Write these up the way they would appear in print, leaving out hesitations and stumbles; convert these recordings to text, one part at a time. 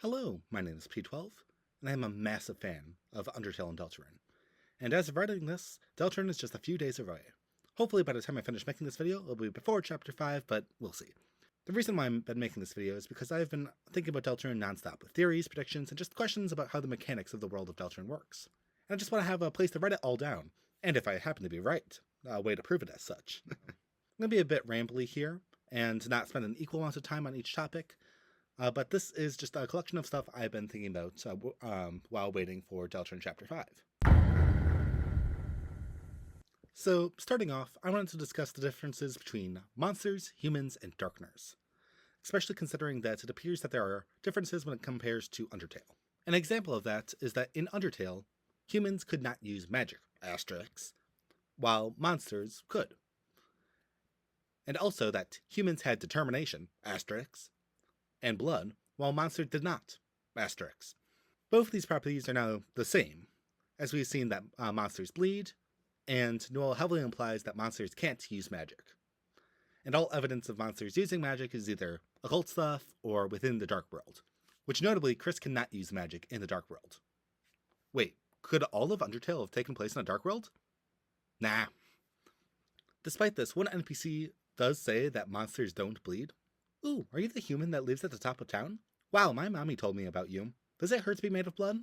Hello, my name is P12, and I am a massive fan of Undertale and Deltarune. And as of writing this, Deltarune is just a few days away. Hopefully by the time I finish making this video, it'll be before Chapter 5, but we'll see. The reason why I've been making this video is because I've been thinking about Deltarune nonstop, with theories, predictions, and just questions about how the mechanics of the world of Deltarune works. And I just want to have a place to write it all down, and if I happen to be right, a way to prove it as such. I'm going to be a bit rambly here, and not spend an equal amount of time on each topic, but this is just a collection of stuff I've been thinking about while waiting for Deltarune Chapter 5. So, starting off, I wanted to discuss the differences between monsters, humans, and darkners, especially considering that it appears that there are differences when it compares to Undertale. An example of that is that in Undertale, humans could not use magic, asterisks, while monsters could. And also that humans had determination, asterisks, and blood, while monsters did not, asterisks. Both of these properties are now the same, as we've seen that monsters bleed, and Noel heavily implies that monsters can't use magic. And all evidence of monsters using magic is either occult stuff or within the Dark World, which notably Chris cannot use magic in the Dark World. Wait, could all of Undertale have taken place in the Dark World? Nah. Despite this, one NPC does say that monsters don't bleed. Ooh, are you the human that lives at the top of town? Wow, my mommy told me about you. Does it hurt to be made of blood?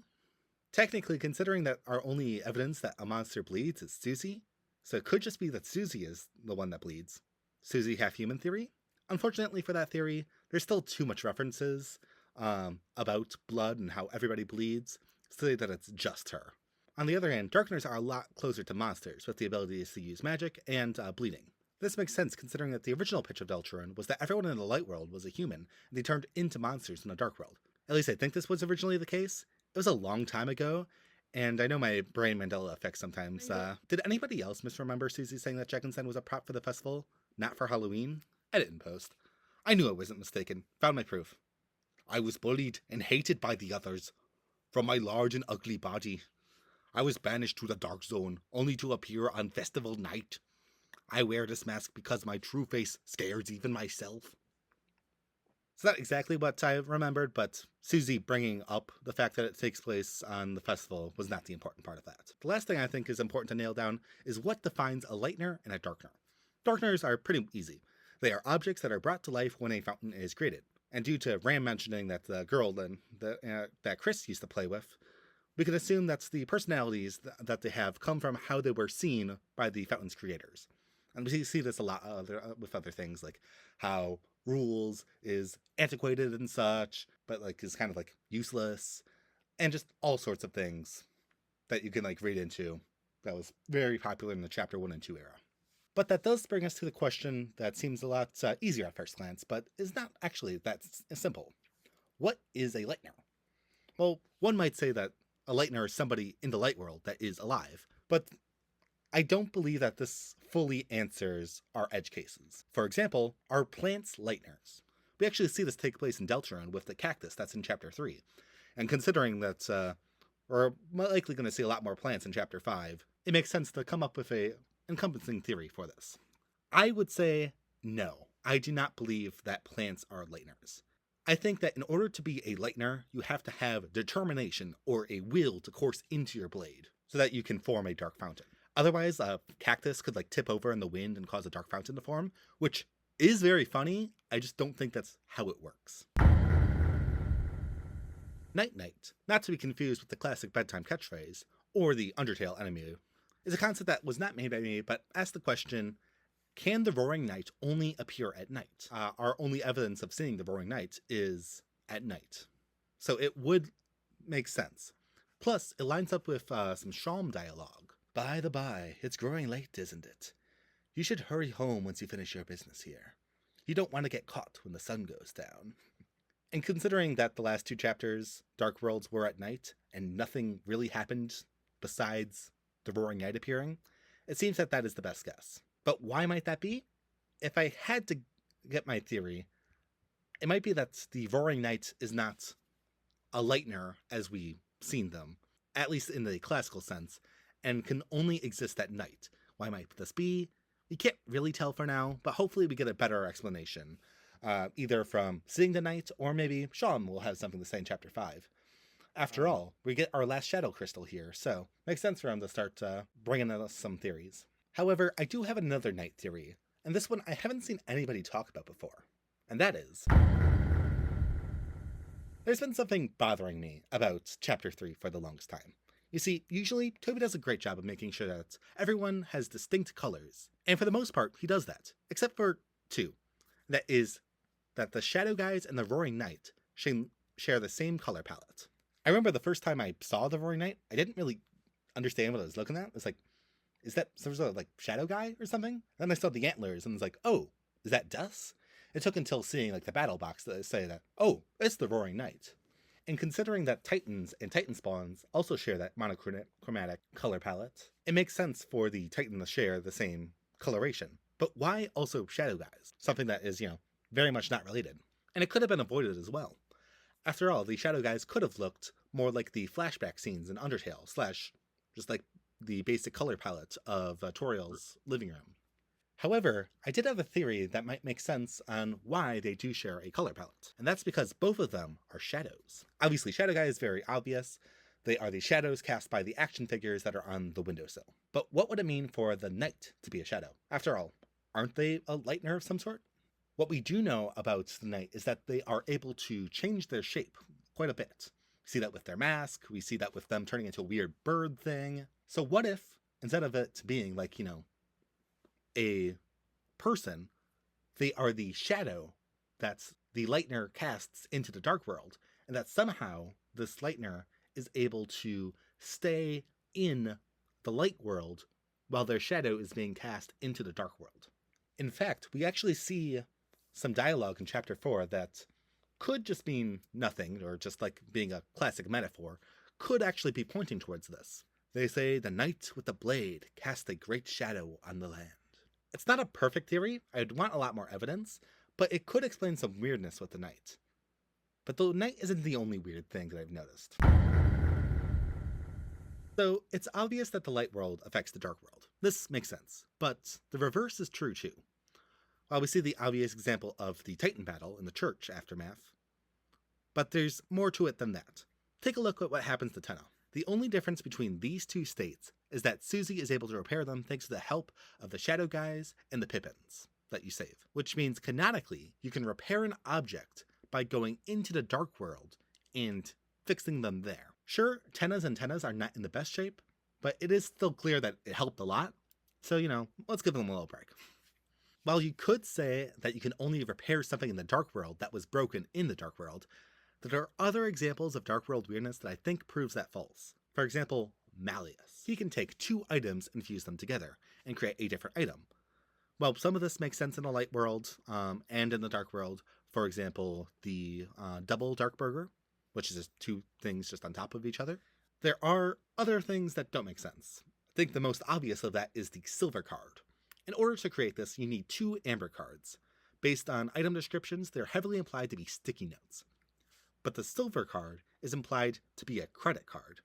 Technically, considering that our only evidence that a monster bleeds is Susie, so it could just be that Susie is the one that bleeds. Susie half-human theory? Unfortunately for that theory, there's still too much references about blood and how everybody bleeds to say that it's just her. On the other hand, Darkners are a lot closer to monsters with the abilities to use magic and bleeding. This makes sense considering that the original pitch of Deltarune was that everyone in the light world was a human, and they turned into monsters in the dark world. At least I think this was originally the case. It was a long time ago, and I know my brain Mandela effect sometimes. Did anybody else misremember Susie saying that Jackensen was a prop for the festival, not for Halloween? I didn't post. I knew I wasn't mistaken. Found my proof. I was bullied and hated by the others. From my large and ugly body. I was banished to the dark zone, only to appear on festival night. I wear this mask because my true face scares even myself. It's not exactly what I remembered, but Susie bringing up the fact that it takes place on the festival was not the important part of that. The last thing I think is important to nail down is what defines a lightener and a darkener. Darkeners are pretty easy. They are objects that are brought to life when a fountain is created. And due to Ram mentioning that the girl that Chris used to play with, we can assume that the personalities that they have come from how they were seen by the fountain's creators. And we see this a lot with other things, like how rules is antiquated and such, but like is kind of like useless, and just all sorts of things that you can like read into that was very popular in the Chapter 1 and 2 era. But that does bring us to the question that seems a lot easier at first glance, but is not actually that simple. What is a lightener? Well, one might say that a lightener is somebody in the light world that is alive, but I don't believe that this fully answers our edge cases. For example, are plants lighteners? We actually see this take place in Deltarune with the cactus that's in Chapter 3. And considering that we're likely going to see a lot more plants in Chapter 5, it makes sense to come up with a encompassing theory for this. I would say no. I do not believe that plants are lighteners. I think that in order to be a lightener, you have to have determination or a will to course into your blade so that you can form a dark fountain. Otherwise, a cactus could like tip over in the wind and cause a dark fountain to form, which is very funny. I just don't think that's how it works. Night Night, not to be confused with the classic bedtime catchphrase, or the Undertale enemy, is a concept that was not made by me, but asked the question, can the Roaring Night only appear at night? Our only evidence of seeing the Roaring Night is at night. So it would make sense. Plus, it lines up with some Shalm dialogue. By the by, it's growing late, isn't it? You should hurry home once you finish your business here. You don't want to get caught when the sun goes down. And considering that the last two chapters, Dark Worlds, were at night, and nothing really happened besides the Roaring Night appearing, it seems that that is the best guess. But why might that be? If I had to get my theory, it might be that the Roaring Night is not a lightener as we've seen them, at least in the classical sense, and can only exist at night. Why might this be? We can't really tell for now, but hopefully we get a better explanation either from seeing the night, or maybe Sean will have something to say in chapter 5. After all, we get our last shadow crystal here, so makes sense for him to start bringing us some theories. However, I do have another night theory, and this one I haven't seen anybody talk about before, and that is, there's been something bothering me about chapter 3 for the longest time. You see, usually Toby does a great job of making sure that everyone has distinct colors, and for the most part, he does that, except for 2. That is, that the Shadow Guys and the Roaring Knight share the same color palette. I remember the first time I saw the Roaring Knight, I didn't really understand what I was looking at. It's like, is that some sort of like shadow guy or something? Then I saw the antlers and was like, oh, is that Dus? It took until seeing like the battle box to say that, oh, it's the Roaring Knight. And considering that Titans and Titan spawns also share that monochromatic color palette, it makes sense for the Titan to share the same coloration. But why also Shadow Guys? Something that is, very much not related. And it could have been avoided as well. After all, the Shadow Guys could have looked more like the flashback scenes in Undertale, / just like the basic color palette of Toriel's living room. However, I did have a theory that might make sense on why they do share a color palette, and that's because both of them are shadows. Obviously, Shadow Guy is very obvious. They are the shadows cast by the action figures that are on the windowsill. But what would it mean for the Knight to be a shadow? After all, aren't they a lightner of some sort? What we do know about the Knight is that they are able to change their shape quite a bit. We see that with their mask, we see that with them turning into a weird bird thing. So what if, instead of it being like, a person, they are the shadow that's the Lightner casts into the Dark World, and that somehow this Lightner is able to stay in the light world while their shadow is being cast into the dark world. In fact, we actually see some dialogue in chapter 4 that could just mean nothing, or just like being a classic metaphor, could actually be pointing towards this. They say, the knight with the blade cast a great shadow on the land. It's not a perfect theory, I'd want a lot more evidence, but it could explain some weirdness with the knight. But the knight isn't the only weird thing that I've noticed. So, it's obvious that the light world affects the dark world. This makes sense, but the reverse is true too. While we see the obvious example of the Titan battle in the church aftermath, but there's more to it than that. Take a look at what happens to Tenno. The only difference between these two states is that Susie is able to repair them thanks to the help of the Shadow Guys and the Pippins that you save, which means canonically you can repair an object by going into the dark world and fixing them there. Sure, Tenna's antennas are not in the best shape, but it is still clear that it helped a lot, so let's give them a little break. While you could say that you can only repair something in the dark world that was broken in the dark world, there are other examples of dark world weirdness that I think proves that false. For example, Malleus. He can take two items and fuse them together and create a different item. Well, some of this makes sense in the light world and in the dark world. For example, the double dark burger, which is just two things just on top of each other. There are other things that don't make sense. I think the most obvious of that is the silver card. In order to create this, you need two amber cards. Based on item descriptions, they're heavily implied to be sticky notes. But the silver card is implied to be a credit card.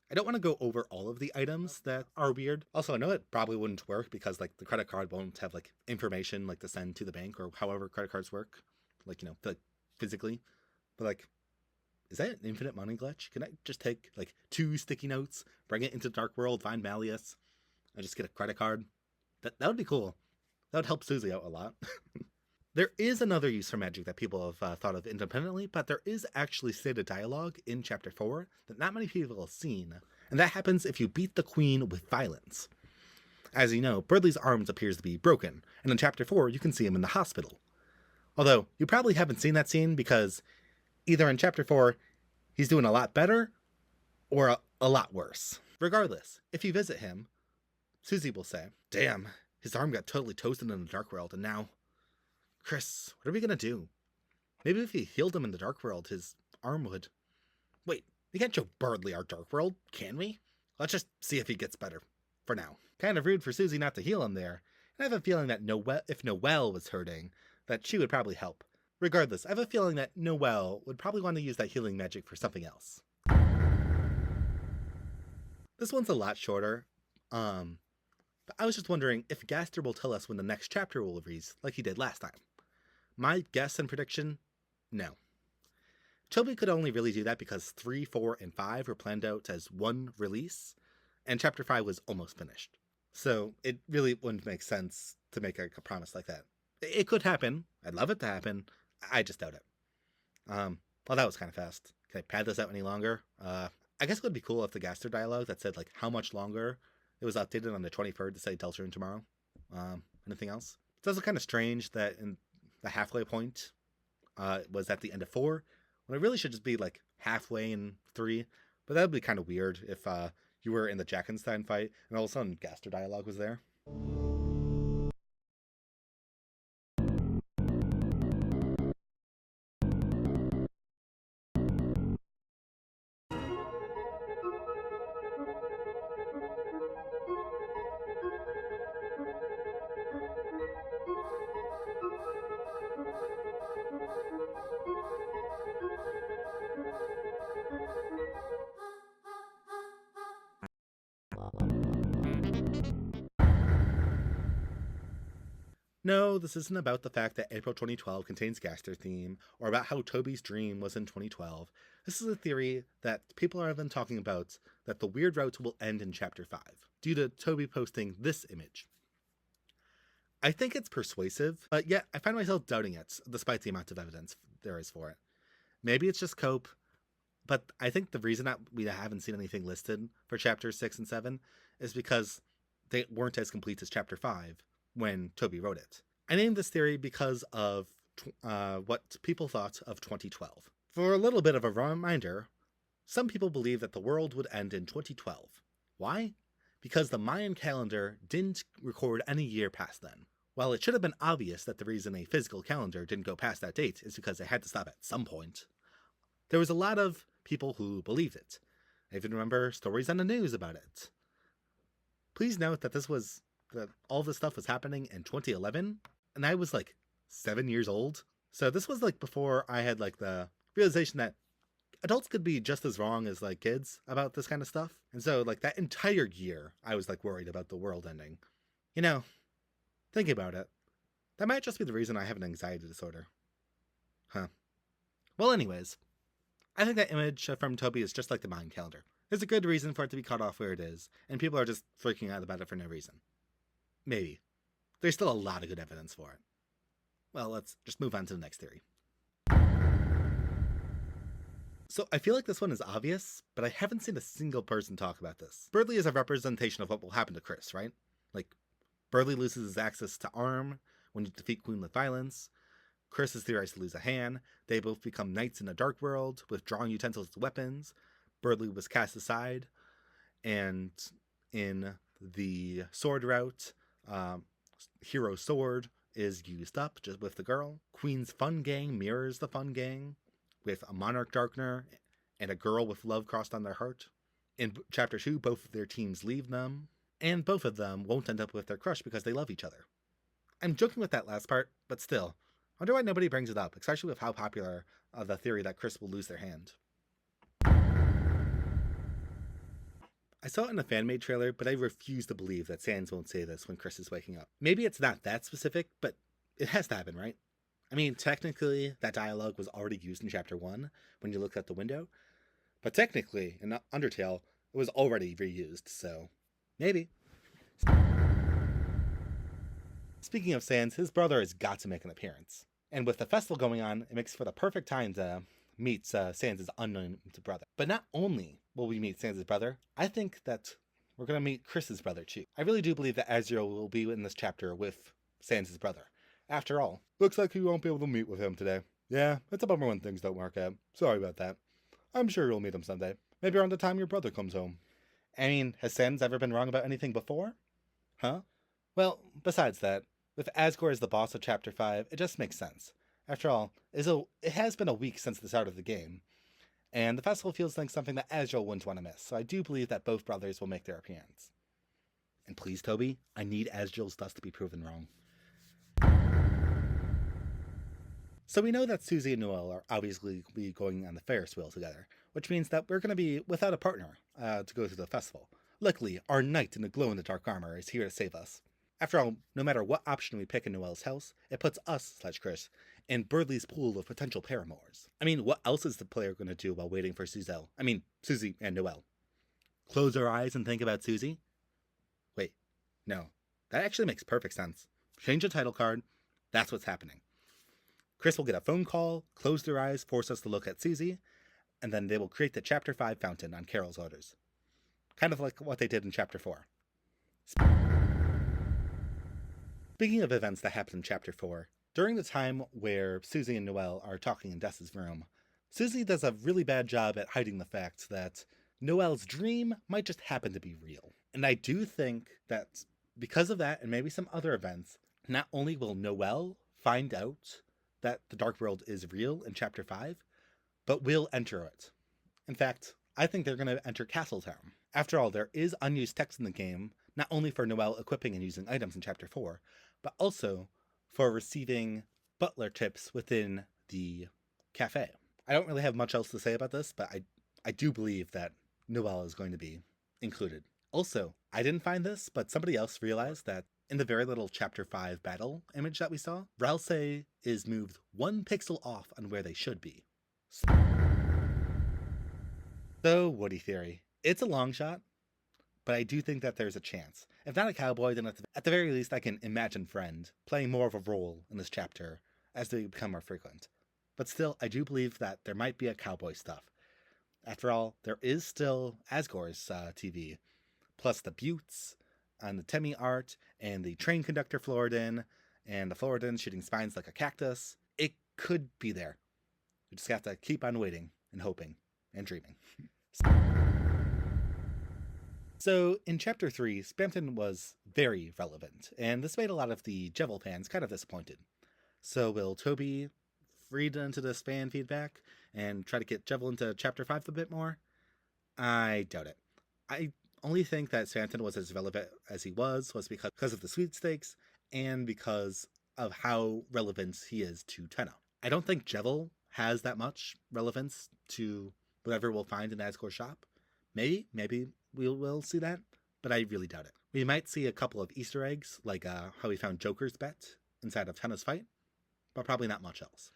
I don't want to go over all of the items that are weird. Also, I know it probably wouldn't work because the credit card won't have information to send to the bank or however credit cards work, physically. But is that an infinite money glitch? Can I just take two sticky notes, bring it into the dark world, find Malleus, and just get a credit card? That would be cool. That would help Susie out a lot. There is another use for magic that people have thought of independently, but there is actually stated dialogue in Chapter 4 that not many people have seen, and that happens if you beat the queen with violence. As you know, Berdley's arms appears to be broken, and in Chapter 4 you can see him in the hospital. Although, you probably haven't seen that scene because either in Chapter 4 he's doing a lot better, or a lot worse. Regardless, if you visit him, Susie will say, "Damn, his arm got totally toasted in the dark world, and now... Chris, what are we gonna do? Maybe if he healed him in the dark world, his arm would... Wait, we can't show Berdley our dark world, can we? Let's just see if he gets better, for now." Kind of rude for Susie not to heal him there, and I have a feeling that if Noelle was hurting, that she would probably help. Regardless, I have a feeling that Noelle would probably want to use that healing magic for something else. This one's a lot shorter, but I was just wondering if Gaster will tell us when the next chapter will release, like he did last time. My guess and prediction? No. Toby could only really do that because 3, 4, and 5 were planned out as one release, and Chapter 5 was almost finished. So it really wouldn't make sense to make a promise like that. It could happen. I'd love it to happen. I just doubt it. Well, that was kind of fast. Can I pad this out any longer? I guess it would be cool if the Gaster dialogue that said, like, how much longer it was updated on the 23rd to say Deltarune tomorrow. Anything else? It's also kind of strange that in the halfway point was at the end of 4, when it really should just be, like, halfway in 3. But that would be kind of weird if you were in the Jackenstein fight and all of a sudden Gaster dialogue was there. No, this isn't about the fact that April 2012 contains Gaster theme, or about how Toby's dream was in 2012. This is a theory that people have been talking about, that the weird route will end in Chapter 5, due to Toby posting this image. I think it's persuasive, but yet I find myself doubting it, despite the amount of evidence there is for it. Maybe it's just cope, but I think the reason that we haven't seen anything listed for Chapters 6 and 7 is because they weren't as complete as Chapter 5 when Toby wrote it. I named this theory because of what people thought of 2012. For a little bit of a reminder, some people believe that the world would end in 2012. Why? Because the Mayan calendar didn't record any year past then. While it should have been obvious that the reason a physical calendar didn't go past that date is because they had to stop at some point, there was a lot of people who believed it. I even remember stories on the news about it. Please note that all this stuff was happening in 2011, and I was like 7 years old. So this was like before I had like the realization that adults could be just as wrong as like kids about this kind of stuff. And so like that entire year, I was like worried about the world ending. You know, thinking about it, that might just be the reason I have an anxiety disorder. Huh. Well, anyways, I think that image from Toby is just like the Mayan calendar. There's a good reason for it to be cut off where it is, and people are just freaking out about it for no reason. Maybe. There's still a lot of good evidence for it. Well, let's just move on to the next theory. So I feel like this one is obvious, but I haven't seen a single person talk about this. Berdly is a representation of what will happen to Chris, right? Like, Berdly loses his access to arm when you defeat Queen with violence. Chris is theorized to lose a hand. They both become knights in a dark world with drawing utensils as weapons. Berdly was cast aside, and in the sword route, Hero Sword is used up just with the girl. Queen's fun gang mirrors the fun gang with a Monarch Darkener and a girl with love crossed on their heart. In Chapter 2, both of their teams leave them, and both of them won't end up with their crush because they love each other. I'm joking with that last part, but still, I wonder why nobody brings it up, especially with how popular the theory that Chris will lose their hand. I saw it in a fan-made trailer, but I refuse to believe that Sans won't say this when Chris is waking up. Maybe it's not that specific, but it has to happen, right? I mean, technically, that dialogue was already used in Chapter 1 when you looked out the window, but technically, in Undertale, it was already reused, so maybe. Speaking of Sans, his brother has got to make an appearance. And with the festival going on, it makes for the perfect time to meet Sans' unknown brother. But not only will we meet Sans' brother, I think that we're going to meet Chris's brother too. I really do believe that Azrael will be in this chapter with Sans' brother. After all, looks like you won't be able to meet with him today. Yeah, it's a bummer when things don't work out. Sorry about that. I'm sure you'll meet him someday. Maybe around the time your brother comes home. I mean, has Sans ever been wrong about anything before? Huh? Well, besides that, with Asgore as the boss of Chapter 5, it just makes sense. After all, it has been a week since the start of the game, and the festival feels like something that Azrael wouldn't want to miss, so I do believe that both brothers will make their appearance. And please, Toby, I need Azrael's dust to be proven wrong. So we know that Susie and Noelle are obviously going on the Ferris wheel together, which means that we're going to be without a partner to go to the festival. Luckily, our knight in the glow-in-the-dark armor is here to save us. After all, no matter what option we pick in Noelle's house, it puts us/Chris and Burley's pool of potential paramours. I mean, what else is the player going to do while waiting for Susie and Noelle? Close our eyes and think about Susie? Wait, no. That actually makes perfect sense. Change the title card, that's what's happening. Chris will get a phone call, close their eyes, force us to look at Susie, and then they will create the Chapter 5 fountain on Carol's orders. Kind of like what they did in Chapter 4. Speaking of events that happened in Chapter 4, during the time where Susie and Noelle are talking in Dessa's room, Susie does a really bad job at hiding the fact that Noelle's dream might just happen to be real. And I do think that because of that, and maybe some other events, not only will Noelle find out that the Dark World is real in Chapter 5, but will enter it. In fact, I think they're going to enter Castletown. After all, there is unused text in the game, not only for Noelle equipping and using items in Chapter 4, but also for receiving butler tips within the cafe. I don't really have much else to say about this, but I do believe that Noelle is going to be included. Also, I didn't find this, but somebody else realized that in the very little Chapter 5 battle image that we saw, Ralsei is moved 1 pixel off on where they should be. So, Woody Theory. It's a long shot, but I do think that there's a chance. If not a cowboy, then at the very least I can imagine Friend playing more of a role in this chapter as they become more frequent. But still, I do believe that there might be a cowboy stuff. After all, there is still Asgore's TV, plus the Buttes, and the Temmie art, and the train conductor Floridin, and the Floridin shooting spines like a cactus. It could be there. We just have to keep on waiting, and hoping, and dreaming. So, in Chapter 3, Spamton was very relevant, and this made a lot of the Jevil fans kind of disappointed. So will Toby read into this fan feedback and try to get Jevil into Chapter 5 a bit more? I doubt it. I only think that Spamton was as relevant as he was because of the sweepstakes, and because of how relevant he is to Tenno. I don't think Jevil has that much relevance to whatever we'll find in Asgore's shop. Maybe we will see that, but I really doubt it. We might see a couple of Easter eggs, like how we found Joker's bet inside of Tenno's fight, but probably not much else.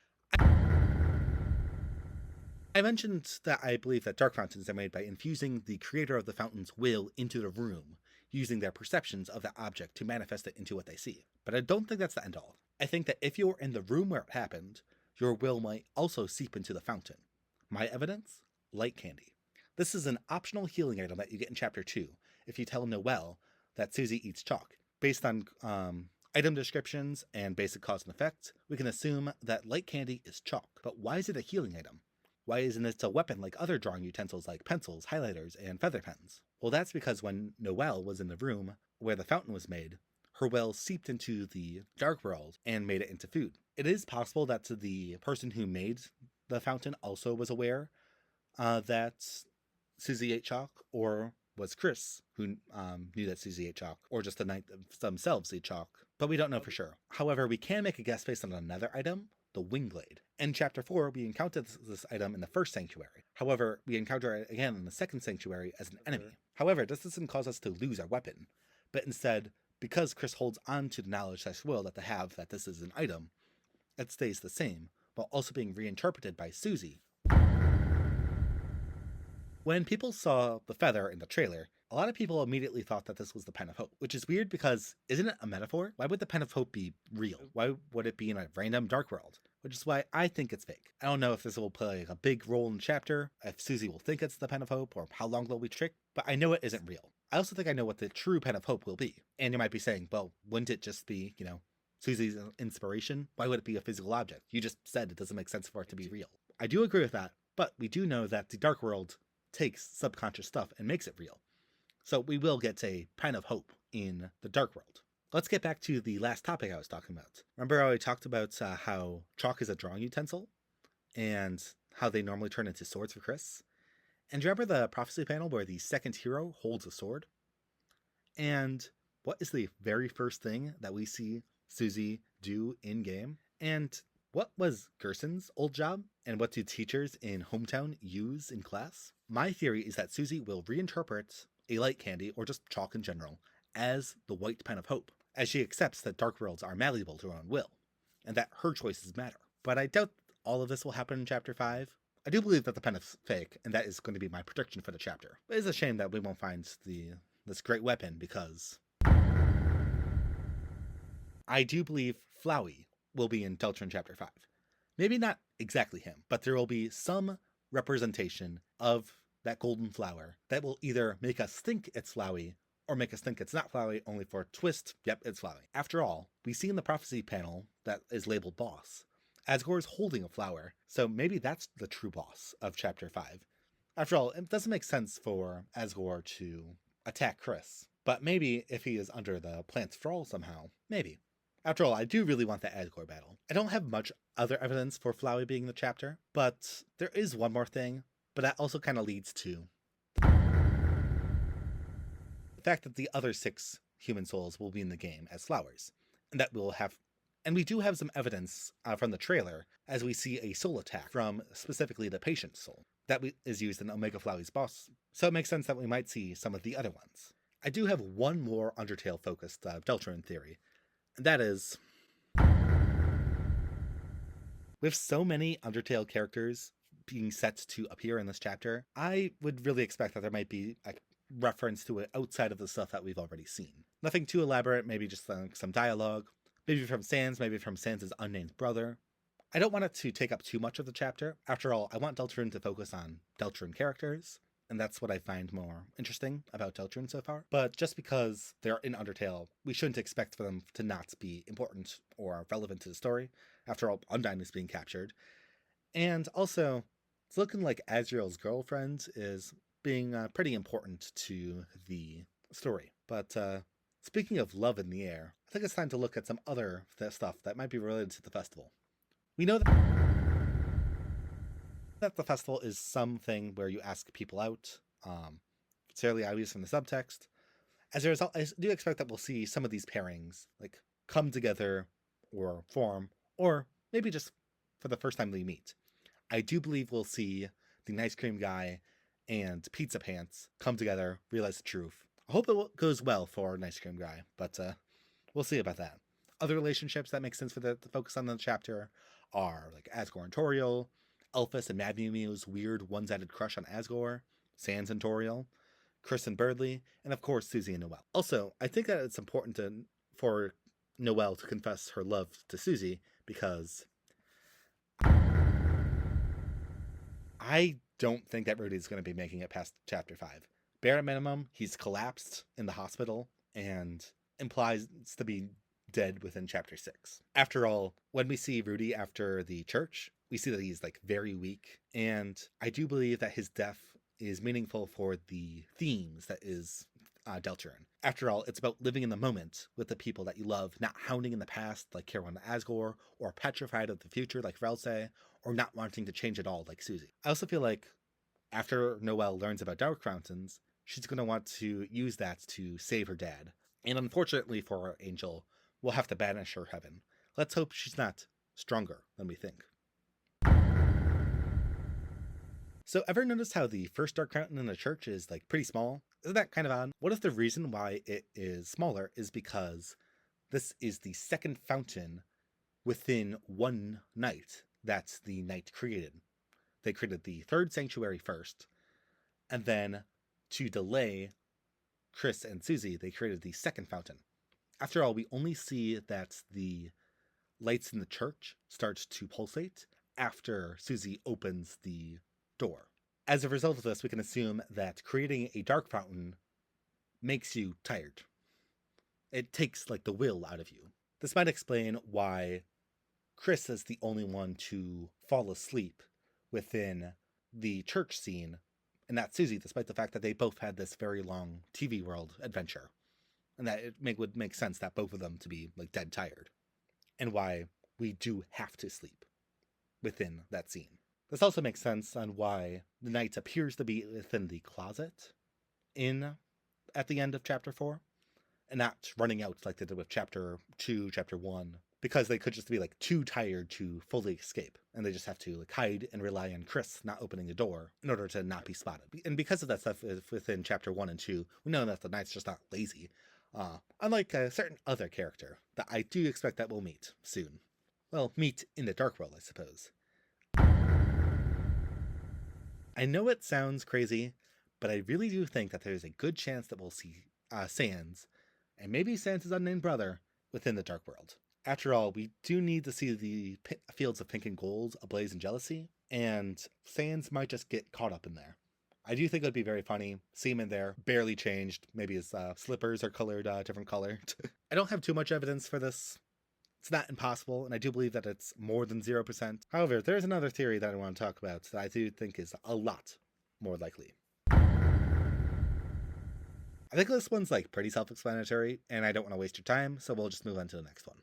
I mentioned that I believe that dark fountains are made by infusing the creator of the fountain's will into the room, using their perceptions of that object to manifest it into what they see. But I don't think that's the end all. I think that if you're in the room where it happened, your will might also seep into the fountain. My evidence? Light candy. This is an optional healing item that you get in Chapter 2 if you tell Noelle that Susie eats chalk. Based on item descriptions and basic cause and effect, we can assume that light candy is chalk. But why is it a healing item? Why isn't it a weapon like other drawing utensils like pencils, highlighters, and feather pens? Well, that's because when Noelle was in the room where the fountain was made, her will seeped into the dark world and made it into food. It is possible that the person who made the fountain also was aware that Susie ate chalk, or was Chris who knew that Susie ate chalk, or just the knight themselves ate chalk, but we don't know for sure. However, we can make a guess based on another item, the Wingblade. In Chapter 4, we encountered this item in the first sanctuary. However, we encounter it again in the second sanctuary as an enemy. However, this doesn't cause us to lose our weapon, but instead, because Chris holds on to the knowledge/will that they have that this is an item, it stays the same, while also being reinterpreted by Susie. When people saw the feather in the trailer, a lot of people immediately thought that this was the Pen of Hope, which is weird because isn't it a metaphor? Why would the Pen of Hope be real? Why would it be in a random dark world? Which is why I think it's fake. I don't know if this will play a big role in the chapter, if Susie will think it's the Pen of Hope, or how long they'll be tricked, but I know it isn't real. I also think I know what the true Pen of Hope will be. And you might be saying, well, wouldn't it just be, Susie's inspiration? Why would it be a physical object? You just said it doesn't make sense for it to be real. I do agree with that, but we do know that the dark world takes subconscious stuff and makes it real. So we will get a Pen of Hope in the dark world. Let's get back to the last topic I was talking about. Remember how I talked about how chalk is a drawing utensil and how they normally turn into swords for Chris? And do you remember the prophecy panel where the second hero holds a sword? And what is the very first thing that we see Susie do in game? And what was Gerson's old job? And what do teachers in Hometown use in class? My theory is that Susie will reinterpret a light candy, or just chalk in general, as the white Pen of Hope, as she accepts that dark worlds are malleable to her own will, and that her choices matter. but I doubt all of this will happen in Chapter 5. I do believe that the pen is fake, and that is going to be my prediction for the chapter. It is a shame that we won't find this great weapon, because I do believe Flowey will be in Deltarune Chapter 5. Maybe not exactly him, but there will be some representation of that golden flower that will either make us think it's Flowey or make us think it's not Flowey, only for a twist, yep, it's Flowey. After all, we see in the prophecy panel that is labeled boss, Asgore is holding a flower, so maybe that's the true boss of Chapter 5. After all, it doesn't make sense for Asgore to attack Chris, but maybe if he is under the plant's thrall somehow, maybe. After all, I do really want the Asgore battle. I don't have much other evidence for Flowey being in the chapter, but there is one more thing, but that also kind of leads to the fact that the other 6 human souls will be in the game as flowers, and that we'll have, and we do have some evidence from the trailer as we see a soul attack from specifically the patient soul that is used in Omega Flowey's boss, so it makes sense that we might see some of the other ones. I do have one more Undertale focused Deltarune theory, and that is, with so many Undertale characters being set to appear in this chapter, I would really expect that there might be a reference to it outside of the stuff that we've already seen. Nothing too elaborate, maybe just some dialogue, maybe from Sans, maybe from Sans' unnamed brother. I don't want it to take up too much of the chapter. After all, I want Deltarune to focus on Deltarune characters, and that's what I find more interesting about Deltarune so far. But just because they're in Undertale, we shouldn't expect for them to not be important or relevant to the story. After all, Undyne is being captured. And also, it's looking like Azrael's girlfriend is being pretty important to the story. But speaking of love in the air, I think it's time to look at some other stuff that might be related to the festival. We know that the festival is something where you ask people out. It's fairly obvious from the subtext. As a result, I do expect that we'll see some of these pairings like come together or form, or maybe just for the first time they meet. I do believe we'll see the Ice Cream Guy and Pizza Pants come together, realize the truth. I hope it goes well for Ice Cream Guy, but we'll see about that. Other relationships that make sense for the focus on the chapter are like Asgore and Toriel, Elphys and Mad Mew Mew's weird one-sided crush on Asgore, Sans and Toriel, Chris and Birdly, and of course Susie and Noelle. Also, I think that it's important for Noelle to confess her love to Susie, because I don't think that Rudy is going to be making it past Chapter 5. Bare minimum, he's collapsed in the hospital and implies to be dead within Chapter 6. After all, when we see Rudy after the church, we see that he's like very weak, and I do believe that his death is meaningful for the themes that is Deltarune. After all, it's about living in the moment with the people that you love, not hounding in the past like Caroline Asgore, or petrified of the future like Vrelse, or not wanting to change at all like Susie. I also feel like after Noelle learns about Dark Fountains, she's going to want to use that to save her dad. And unfortunately for Angel, we'll have to banish her heaven. Let's hope she's not stronger than we think. So ever notice how the first Dark Fountain in the church is like pretty small? Isn't that kind of odd? What if the reason why it is smaller is because this is the second fountain within one night that the night created? They created the third sanctuary first, and then to delay Chris and Susie, they created the second fountain. After all, we only see that the lights in the church start to pulsate after Susie opens the door. As a result of this, we can assume that creating a dark fountain makes you tired. It takes like the will out of you. This might explain why Chris is the only one to fall asleep within the church scene, and not Susie, despite the fact that they both had this very long TV world adventure, and that it would make sense that both of them to be like dead tired, and why we do have to sleep within that scene. This also makes sense on why the knight appears to be within the closet at the end of Chapter 4, and not running out like they did with Chapter 2, Chapter 1, because they could just be like too tired to fully escape, and they just have to like hide and rely on Chris not opening the door in order to not be spotted. And because of that stuff within Chapter 1 and 2, we know that the knight's just not lazy, unlike a certain other character that I do expect that we'll meet soon. Well, meet in the dark world, I suppose. I know it sounds crazy, but I really do think that there's a good chance that we'll see Sans, and maybe Sans' unnamed brother, within the dark world. After all, we do need to see the fields of pink and gold ablaze in jealousy, and Sans might just get caught up in there. I do think it would be very funny. See him in there, barely changed. Maybe his slippers are colored different color. I don't have too much evidence for this. It's not impossible, and I do believe that it's more than 0%. However, there's another theory that I want to talk about that I do think is a lot more likely. I think this one's like pretty self-explanatory, and I don't want to waste your time, so we'll just move on to the next one.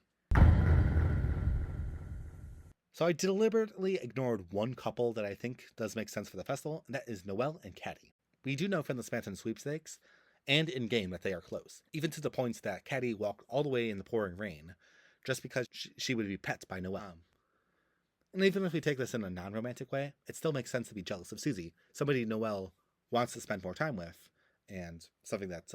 So I deliberately ignored one couple that I think does make sense for the festival, and that is Noelle and Caddy. We do know from the Spanton sweepstakes and in-game that they are close, even to the point that Caddy walked all the way in the pouring rain just because she would be pet by Noelle. And even if we take this in a non-romantic way, it still makes sense to be jealous of Susie, somebody Noelle wants to spend more time with, and something that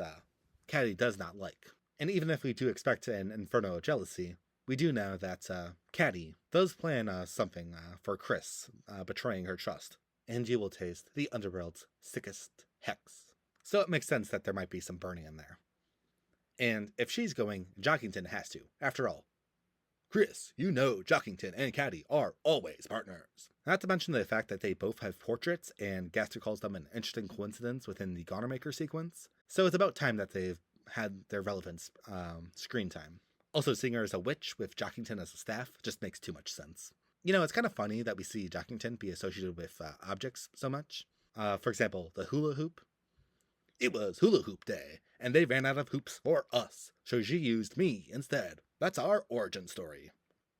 Caddy does not like. And even if we do expect an inferno of jealousy, we do know that Caddy does plan something for Chris, betraying her trust. And you will taste the underworld's sickest hex. So it makes sense that there might be some burning in there. And if she's going, Jockington has to. After all, Chris, you know Jockington and Caddy are always partners. Not to mention the fact that they both have portraits, and Gaster calls them an interesting coincidence within the Gonnermaker sequence. So it's about time that they've had their relevant screen time. Also, seeing her as a witch with Jockington as a staff just makes too much sense. You know, it's kind of funny that we see Jockington be associated with objects so much. For example, the hula hoop. It was hula hoop day, and they ran out of hoops for us, so she used me instead. That's our origin story.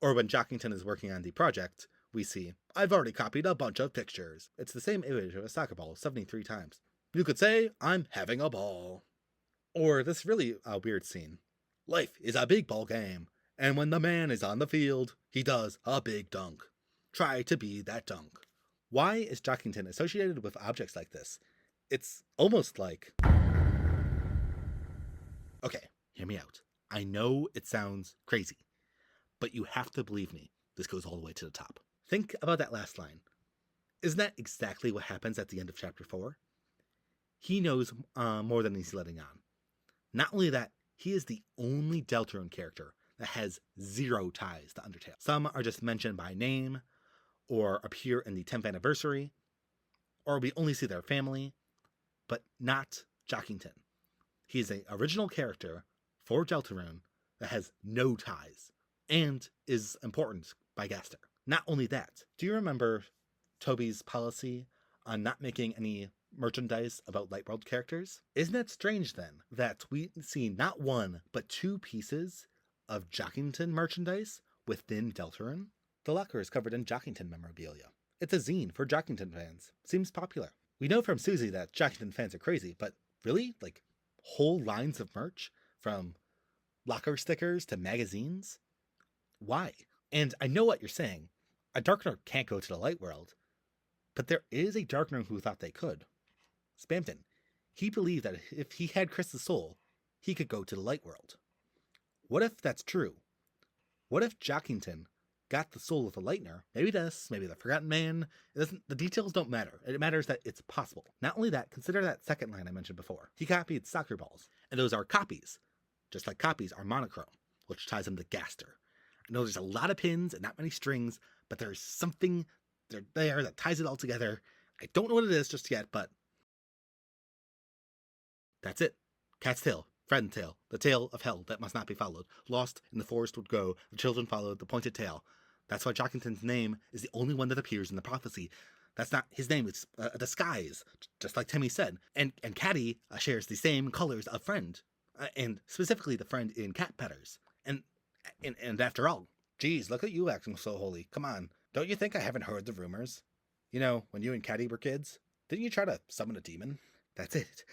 Or when Jockington is working on the project, we see, I've already copied a bunch of pictures. It's the same image of a soccer ball 73 times. You could say, I'm having a ball. Or this really weird scene. Life is a big ball game, and when the man is on the field, he does a big dunk. Try to be that dunk. Why is Jockington associated with objects like this? It's almost like... Okay, hear me out. I know it sounds crazy, but you have to believe me. This goes all the way to the top. Think about that last line. Isn't that exactly what happens at the end of Chapter 4? He knows more than he's letting on. Not only that, he is the only Deltarune character that has 0 ties to Undertale. Some are just mentioned by name, or appear in the 10th anniversary, or we only see their family, but not Jockington. He is an original character for Deltarune that has no ties, and is important by Gaster. Not only that, do you remember Toby's policy on not making any merchandise about Lightworld characters? Isn't it strange then that we see not 1 but 2 pieces of Jockington merchandise within Deltarune? The locker is covered in Jockington memorabilia. It's a zine for Jockington fans. Seems popular. We know from Susie that Jockington fans are crazy, but really? Like, whole lines of merch? From locker stickers to magazines? Why? And I know what you're saying. A Darkener can't go to the Lightworld. But there is a Darkener who thought they could. Spamton. He believed that if he had Chris's soul, he could go to the Lightworld. What if that's true? What if Jockington got the soul of the Lightner? Maybe this, maybe the Forgotten Man. The details don't matter. It matters that it's possible. Not only that, consider that second line I mentioned before. He copied soccer balls, and those are copies. Just like copies are monochrome, which ties him to Gaster. I know there's a lot of pins and not many strings, but there's something there that ties it all together. I don't know what it is just yet, but that's it. Cat's tail, friend tail, the tail of hell that must not be followed. Lost in the forest would go, the children followed the pointed tail. That's why Jockington's name is the only one that appears in the prophecy. That's not his name, it's a disguise, just like Timmy said. And Caddy shares the same colors of friend, and specifically the friend in Cat Petters. And after all, geez, look at you acting so holy. Come on, don't you think I haven't heard the rumors? You know, when you and Caddy were kids, didn't you try to summon a demon? That's it.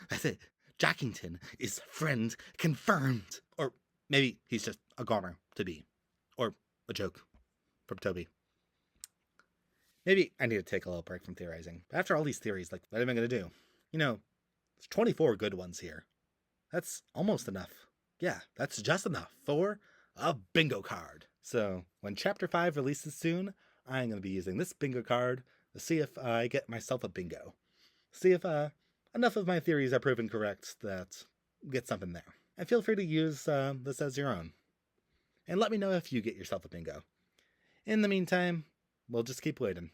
That's it. Jockington is friend confirmed. Or maybe he's just a goner to be. Or a joke from Toby. Maybe I need to take a little break from theorizing. But after all these theories, like, what am I going to do? You know, there's 24 good ones here. That's almost enough. Yeah, that's just enough for a bingo card. So, when Chapter 5 releases soon, I'm going to be using this bingo card to see if I get myself a bingo. See if enough of my theories are proven correct that get something there. And feel free to use this as your own. And let me know if you get yourself a bingo. In the meantime, we'll just keep waiting.